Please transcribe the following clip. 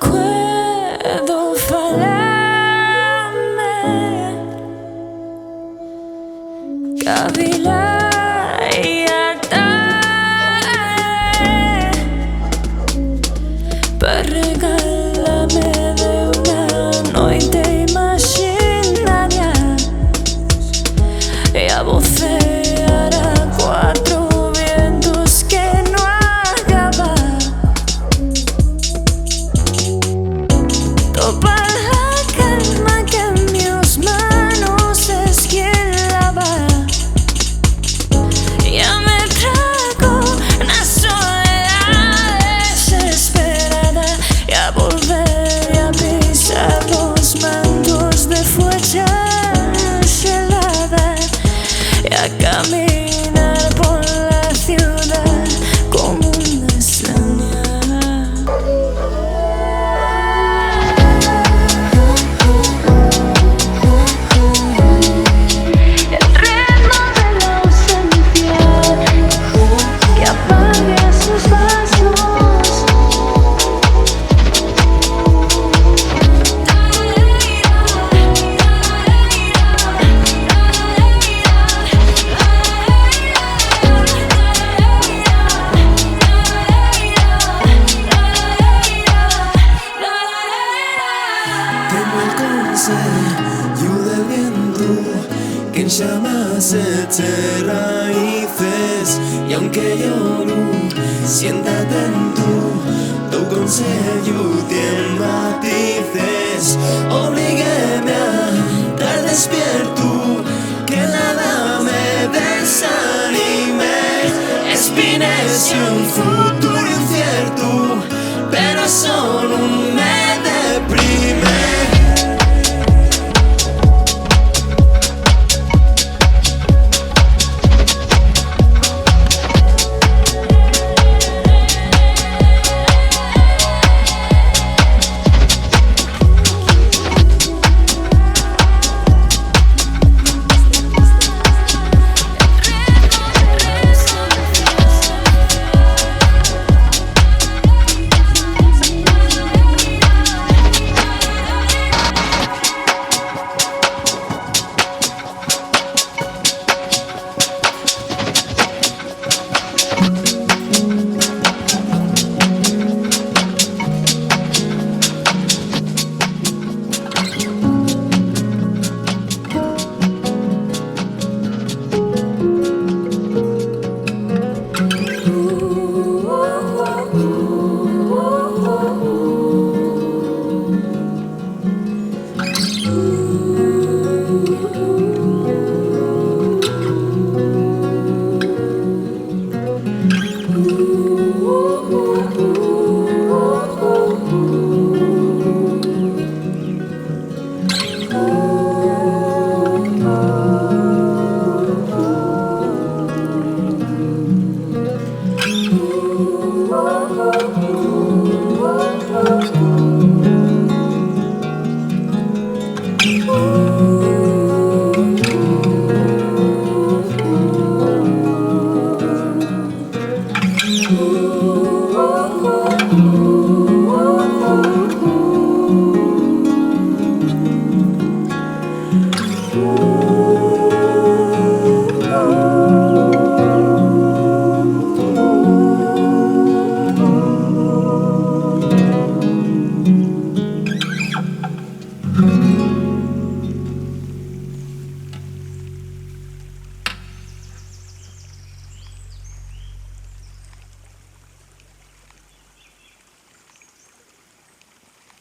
puedo falarme. Per regalarme de una noite imaginaria e a vocear a cuatro vientos que no acaba. Topa la calma que en mis manos esquiava. Ya me trago una soledad desesperada y a volver a pisar los mantos de fuerza helada y a caminar por la ciudad como una extraña. El ritmo de la ausencia que apague sus vasos. Temo el consello del viento que en llamas eche raíces, y aunque lloro, sienta atento, tu consejo tiene matices. Obliguéme a estar despierto, que nada me desanime. Espines y un futuro incierto, pero solo un